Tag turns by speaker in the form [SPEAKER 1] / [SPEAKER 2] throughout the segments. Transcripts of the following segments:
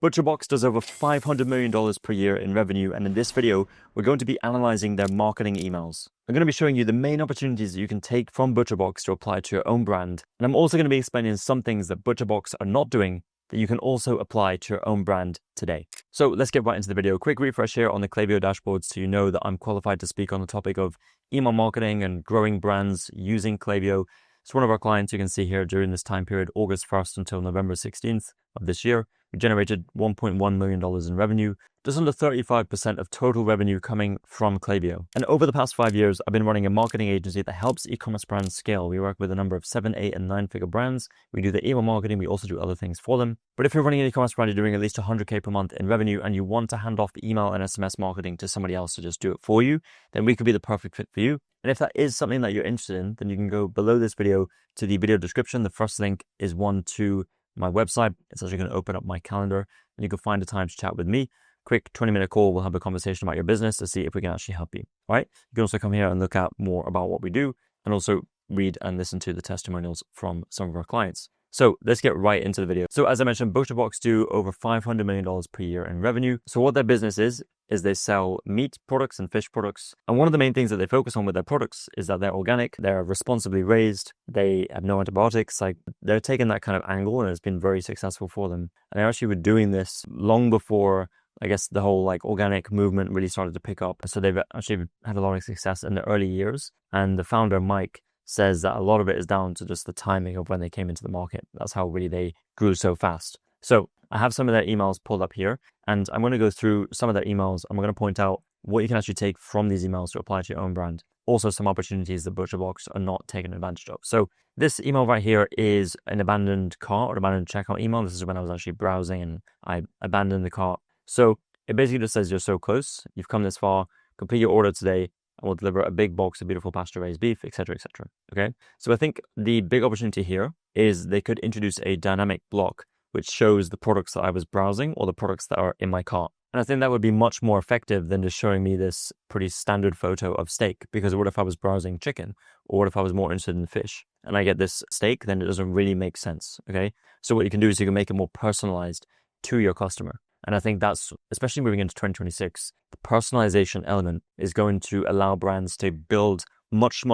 [SPEAKER 1] ButcherBox does over $500 million per year in revenue, and in this video, we're going to be analyzing their marketing emails. I'm going to be showing you the main opportunities that you can take from ButcherBox to apply to your own brand, and I'm also going to be explaining some things that ButcherBox are not doing that you can also apply to your own brand today. So let's get right into the video. Quick refresh here on the Klaviyo dashboard so you know that I'm qualified to speak on the topic of email marketing and growing brands using Klaviyo. It's one of our clients you can see here during this time period, August 1st until November 16th of this year. We generated $1.1 million in revenue, just under 35% of total revenue coming from Klaviyo. And over the past 5 years, I've been running a marketing agency that helps e-commerce brands scale. We work with a number of 7, 8, and 9-figure brands. We do the email marketing. We also do other things for them. But if you're running an e-commerce brand, you're doing at least 100K per month in revenue, and you want to hand off the email and SMS marketing to somebody else to just do it for you, then we could be the perfect fit for you. And if that is something that you're interested in, then you can go below this video to the video description. The first link is one to my website. It's actually going to open up my calendar and you can find a time to chat with me. Quick 20-minute call. We'll have a conversation about your business to see if we can actually help you. All right. You can also come here and look at more about what we do and also read and listen to the testimonials from some of our clients. So let's get right into the video. So as I mentioned, ButcherBox do over $500 million per year in revenue. So what their business is they sell meat products and fish products. And one of the main things that they focus on with their products is that they're organic, they're responsibly raised, they have no antibiotics. Like they're taking that kind of angle and it's been very successful for them. And they actually were doing this long before, I guess, the whole like organic movement really started to pick up. So they've actually had a lot of success in the early years. And the founder, Mike, says that a lot of it is down to just the timing of when they came into the market. That's how really they grew so fast. So I have some of their emails pulled up here, and I'm going to go through some of their emails. I'm going to point out what you can actually take from these emails to apply to your own brand. Also some opportunities that ButcherBox are not taking advantage of. So this email right here is an abandoned cart or abandoned checkout email. This is when I was actually browsing and I abandoned the cart. So it basically just says, you're so close, you've come this far, complete your order today, and we'll deliver a big box of beautiful pasture-raised beef, etc., etc. Okay, so I think the big opportunity here is they could introduce a dynamic block which shows the products that I was browsing or the products that are in my cart. And I think that would be much more effective than just showing me this pretty standard photo of steak. Because what if I was browsing chicken? Or what if I was more interested in fish and I get this steak? Then it doesn't really make sense. Okay, so what you can do is you can make it more personalized to your customer. And I think that's, especially moving into 2026, the personalization element is going to allow brands to build much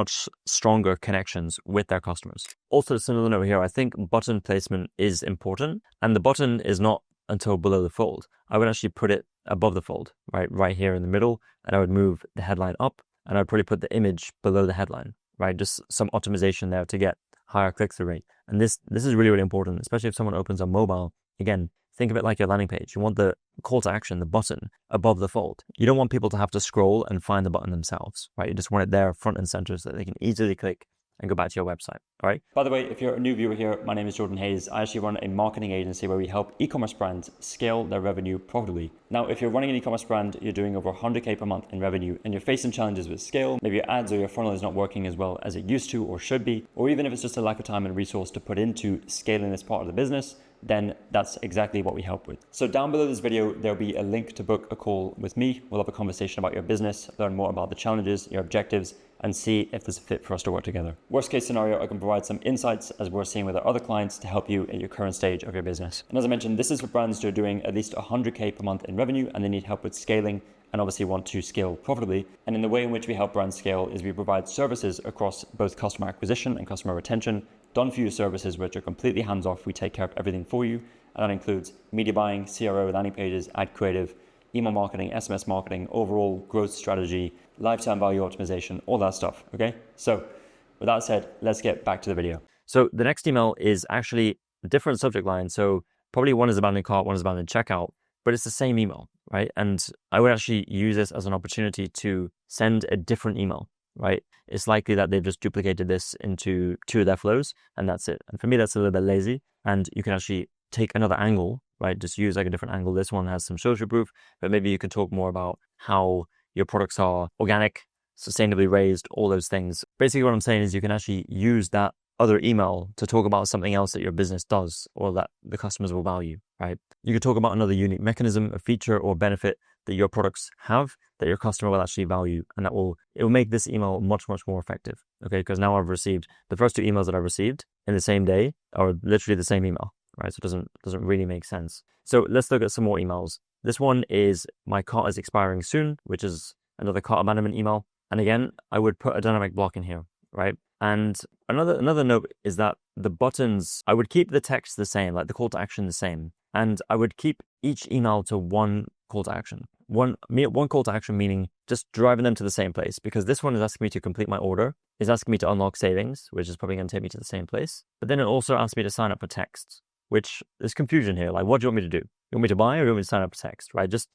[SPEAKER 1] stronger connections with their customers. Also, a similar note here, I think button placement is important. And the button is not until below the fold. I would actually put it above the fold, right here in the middle. And I would move the headline up and I'd probably put the image below the headline, right? Just some optimization there to get higher click-through rate. And this is really important, especially if someone opens on mobile. Again, think of it like your landing page. You want the call to action, the button, above the fold. You don't want people to have to scroll and find the button themselves, right? You just want it there front and center so that they can easily click and go back to your website, all right? By the way, if you're a new viewer here, my name is Jordan Hayes. I actually run a marketing agency where we help e-commerce brands scale their revenue profitably. Now, if you're running an e-commerce brand, you're doing over 100K per month in revenue, and you're facing challenges with scale, maybe your ads or your funnel is not working as well as it used to or should be, or even if it's just a lack of time and resource to put into scaling this part of the business, then that's exactly what we help with. So down below this video, there'll be a link to book a call with me. We'll have a conversation about your business, learn more about the challenges, your objectives, and see if there's a fit for us to work together. Worst case scenario, I can provide some insights as we're seeing with our other clients to help you at your current stage of your business. And as I mentioned, this is for brands who are doing at least 100K per month in revenue and they need help with scaling and obviously want to scale profitably. And in the way in which we help brands scale is we provide services across both customer acquisition and customer retention, done for you services which are completely hands-off. We take care of everything for you. And that includes media buying, CRO, landing pages, ad creative, email marketing, SMS marketing, overall growth strategy, lifetime value optimization, all that stuff, okay? So with that said, let's get back to the video. So the next email is actually a different subject line. So probably one is abandoned cart, one is abandoned checkout, but it's the same email, right? And I would actually use this as an opportunity to send a different email, right? It's likely that they've just duplicated this into 2 of their flows and that's it. And for me, that's a little bit lazy. And you can actually take another angle, right? Just use like a different angle. This one has some social proof, but maybe you can talk more about how your products are organic, sustainably raised, all those things. Basically what I'm saying is you can actually use that other email to talk about something else that your business does or that the customers will value, right? You could talk about another unique mechanism, a feature or benefit that your products have that your customer will actually value, and it will make this email much more effective. Okay, because now I've received the first 2 emails that I received in the same day are literally the same email. right? So it doesn't really make sense. So let's look at some more emails. This one is my cart is expiring soon, which is another cart abandonment email. And again, I would put a dynamic block in here, right? And another note is that the buttons, I would keep the text the same, like the call to action the same. And I would keep each email to one call to action. One call to action meaning just driving them to the same place, because this one is asking me to complete my order. It's asking me to unlock savings, which is probably going to take me to the same place. But then it also asks me to sign up for text, which there's confusion here. Like, what do you want me to do? You want me to buy or you want me to sign up for text, right? Just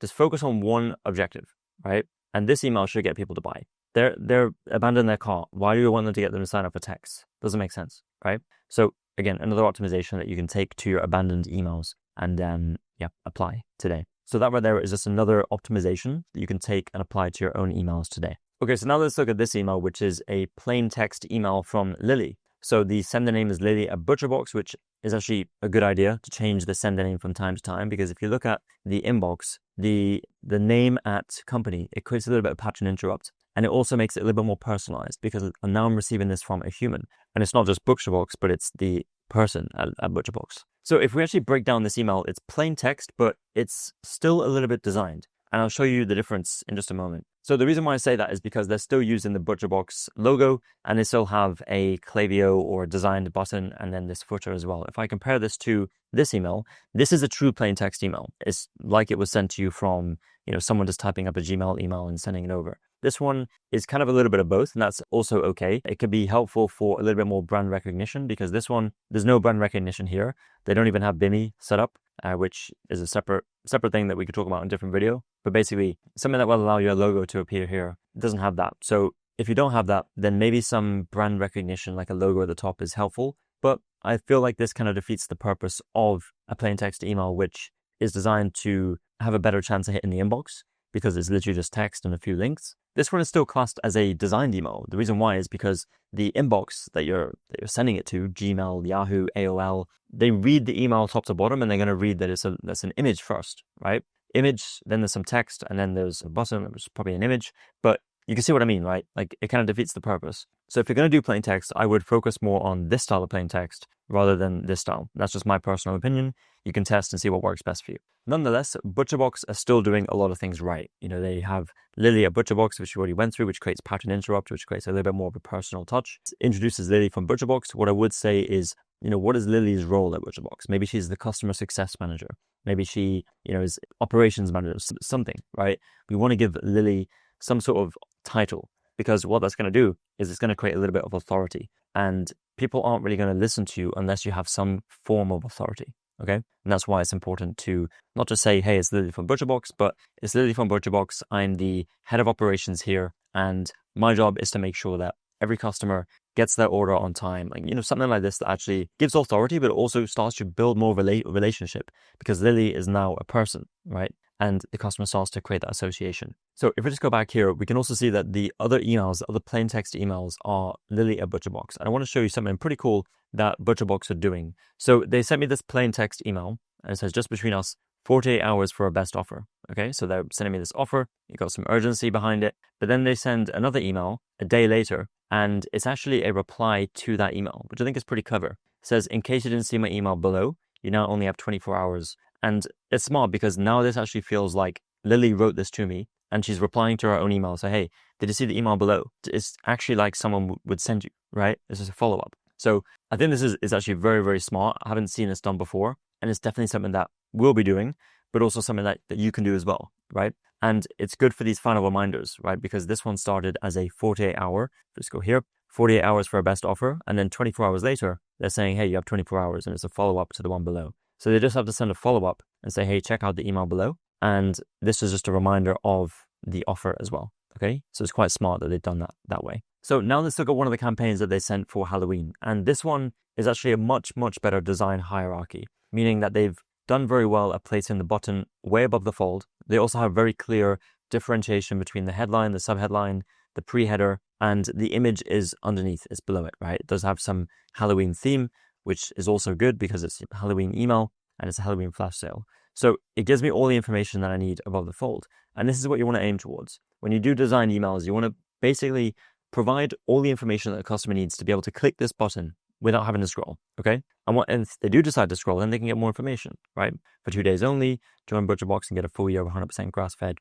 [SPEAKER 1] focus on one objective, right? And this email should get people to buy. They're abandoning their cart. Why do you want them to get them to sign up for text? Doesn't make sense, right? So again, another optimization that you can take to your abandoned emails and then apply today. So that right there is just another optimization that you can take and apply to your own emails today. Okay, so now let's look at this email, which is a plain text email from Lily. So the sender name is Lily at ButcherBox, which is actually a good idea to change the sender name from time to time, because if you look at the inbox, the name at company, it creates a little bit of pattern interrupt. And it also makes it a little bit more personalized, because now I'm receiving this from a human. And it's not just ButcherBox, but it's the person at ButcherBox. So if we actually break down this email, it's plain text, but it's still a little bit designed. And I'll show you the difference in just a moment. So the reason why I say that is because they're still using the ButcherBox logo, and they still have a Klaviyo or designed button, and then this footer as well. If I compare this to this email, this is a true plain text email. It's like it was sent to you from, someone just typing up a Gmail email and sending it over. This one is kind of a little bit of both, and that's also okay. It could be helpful for a little bit more brand recognition, because this one, there's no brand recognition here. They don't even have BIMI set up, which is a separate thing that we could talk about in a different video. But basically, something that will allow your logo to appear here doesn't have that. So if you don't have that, then maybe some brand recognition, like a logo at the top, is helpful. But I feel like this kind of defeats the purpose of a plain text email, which is designed to have a better chance of hitting the inbox, because it's literally just text and a few links. This one is still classed as a designed email. The reason why is because the inbox that you're sending it to, Gmail, Yahoo, AOL, they read the email top to bottom, and they're going to read that that's an image first, right? Image, then there's some text, and then there's a button, which is probably an image. But you can see what I mean, right? Like, it kind of defeats the purpose. So if you're going to do plain text, I would focus more on this style of plain text rather than this style. That's just my personal opinion. You can test and see what works best for you. Nonetheless, ButcherBox are still doing a lot of things right. They have Lily at ButcherBox, which you already went through, which creates pattern interrupt, which creates a little bit more of a personal touch. It introduces Lily from ButcherBox. What I would say is, what is Lily's role at ButcherBox? Maybe she's the customer success manager. Maybe she, is operations manager, something, right? We want to give Lily some sort of title, because what that's going to do is it's going to create a little bit of authority, and people aren't really going to listen to you unless you have some form of authority. Okay. And that's why it's important to not just say, hey, it's Lily from ButcherBox, but it's Lily from ButcherBox. I'm the head of operations here, and my job is to make sure that every customer gets their order on time. Like, something like this that actually gives authority, but also starts to build more relationship, because Lily is now a person, right? And the customer starts to create that association. So if we just go back here, we can also see that the other emails, the other plain text emails, are Lily at ButcherBox. And I want to show you something pretty cool that ButcherBox are doing. So they sent me this plain text email, and it says, just between us, 48 hours for a best offer. Okay, so they're sending me this offer. You got some urgency behind it. But then they send another email a day later, and it's actually a reply to that email, which I think is pretty clever. It says, in case you didn't see my email below, you now only have 24 hours. And it's smart, because now this actually feels like Lily wrote this to me, and she's replying to her own email. So, hey, did you see the email below? It's actually like someone would send you, right? This is a follow-up. So I think this is actually very, very smart. I haven't seen this done before, and it's definitely something that we'll be doing, but also something that you can do as well, right? And it's good for these final reminders, right? Because this one started as a 48-hour. Let's go here, 48 hours for a best offer. And then 24 hours later, they're saying, hey, you have 24 hours, and it's a follow-up to the one below. So they just have to send a follow-up and say, hey, check out the email below. And this is just a reminder of the offer as well. Okay, so it's quite smart that they've done that way. So now let's look at one of the campaigns that they sent for Halloween. And this one is actually a much, much better design hierarchy, meaning that they've done very well at placing the button way above the fold. They also have very clear differentiation between the headline, the subheadline, the pre-header, and the image is underneath, it's below it, right? It does have some Halloween theme, which is also good because it's a Halloween email and it's a Halloween flash sale. So it gives me all the information that I need above the fold. And this is what you want to aim towards. When you do design emails, you want to basically provide all the information that the customer needs to be able to click this button without having to scroll, okay? And if they do decide to scroll, then they can get more information, right? For 2 days only, join ButcherBox and get a full year of 100% grass-fed,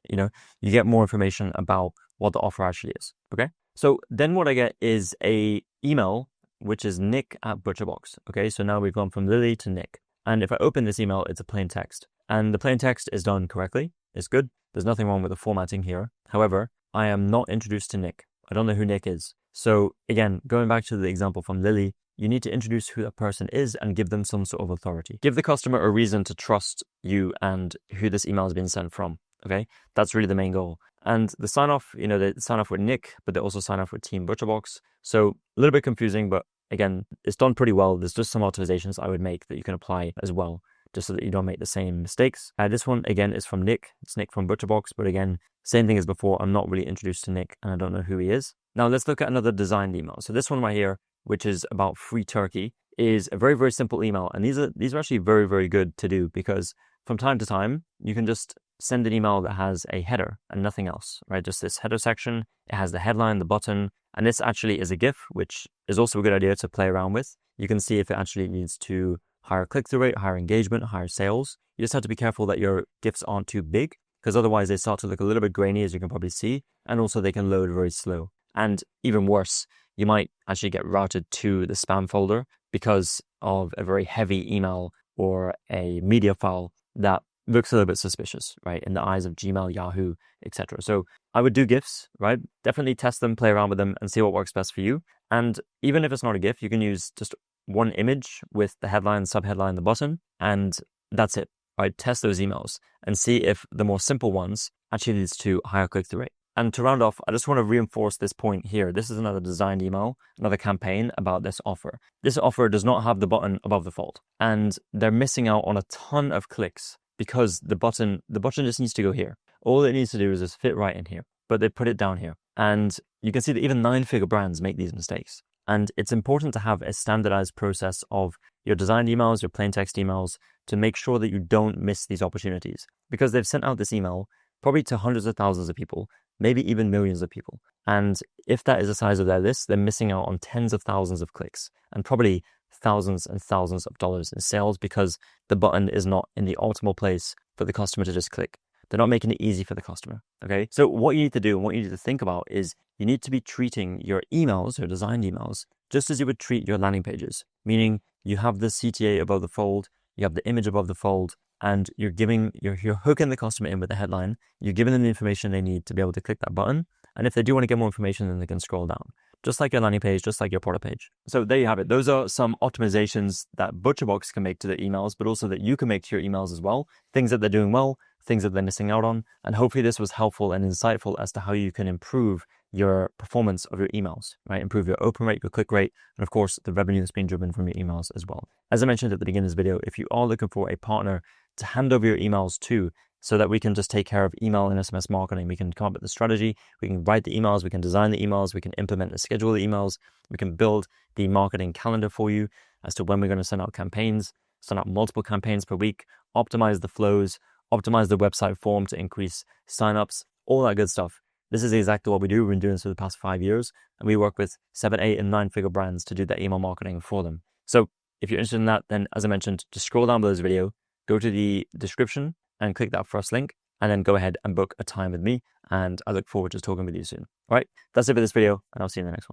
[SPEAKER 1] you get more information about what the offer actually is, okay? So then what I get is a email, which is nick@ButcherBox, okay? So now we've gone from Lily to Nick. And if I open this email, it's a plain text. And the plain text is done correctly. It's good. There's nothing wrong with the formatting here. However, I am not introduced to Nick. I don't know who Nick is. So again, going back to the example from Lily, you need to introduce who that person is and give them some sort of authority. Give the customer a reason to trust you and who this email has been sent from, okay? That's really the main goal. And the sign off, they sign off with Nick, but they also sign off with Team ButcherBox. So a little bit confusing, but again, it's done pretty well. There's just some optimizations I would make that you can apply as well, just so that you don't make the same mistakes. This one, again, is from Nick. It's Nick from ButcherBox, but again, same thing as before. I'm not really introduced to Nick, and I don't know who he is. Now, let's look at another designed email. So this one right here, which is about free turkey, is a very, very simple email. And these are actually very, very good to do, because from time to time, you can just send an email that has a header and nothing else, right? Just this header section. It has the headline, the button, and this actually is a GIF, which is also a good idea to play around with. You can see if it actually leads to higher click-through rate, higher engagement, higher sales. You just have to be careful that your GIFs aren't too big, because otherwise they start to look a little bit grainy, as you can probably see, and also they can load very slow. And even worse, you might actually get routed to the spam folder because of a very heavy email or a media file that looks a little bit suspicious, right, in the eyes of Gmail, Yahoo, etc. So I would do GIFs, right? Definitely test them, play around with them, and see what works best for you. And even if it's not a GIF, you can use just one image with the headline, subheadline, the button, and that's it, right? Test those emails and see if the more simple ones actually leads to higher click-through rate. And to round off, I just want to reinforce this point here. This is another designed email, another campaign about this offer. This offer does not have the button above the fold, and they're missing out on a ton of clicks because the button just needs to go here. All it needs to do is just fit right in here, but they put it down here. And you can see that even 9-figure brands make these mistakes. And it's important to have a standardized process of your designed emails, your plain text emails, to make sure that you don't miss these opportunities, because they've sent out this email probably to hundreds of thousands of people, maybe even millions of people. And if that is the size of their list, they're missing out on tens of thousands of clicks and probably thousands and thousands of dollars in sales, because the button is not in the optimal place for the customer to just click. They're not making it easy for the customer, okay? So what you need to do and what you need to think about is you need to be treating your emails, your designed emails, just as you would treat your landing pages, meaning you have the CTA above the fold, you have the image above the fold, and you're hooking the customer in with the headline. You're giving them the information they need to be able to click that button. And if they do want to get more information, then they can scroll down, just like your landing page, just like your product page. So there you have it. Those are some optimizations that ButcherBox can make to their emails, but also that you can make to your emails as well. Things that they're doing well, things that they're missing out on. And hopefully this was helpful and insightful as to how you can improve your performance of your emails, right? Improve your open rate, your click rate, and of course, the revenue that's being driven from your emails as well. As I mentioned at the beginning of this video, if you are looking for a partner to hand over your emails to, so that we can just take care of email and SMS marketing, we can come up with the strategy, we can write the emails, we can design the emails, we can implement and schedule the emails, we can build the marketing calendar for you as to when we're going to send out campaigns, send out multiple campaigns per week, optimize the flows, optimize the website form to increase signups, all that good stuff. This is exactly what we do. We've been doing this for the past 5 years, and we work with 7, 8, and 9-figure brands to do their email marketing for them. So if you're interested in that, then as I mentioned, just scroll down below this video, go to the description and click that first link, and then go ahead and book a time with me. And I look forward to talking with you soon. All right, that's it for this video, and I'll see you in the next one.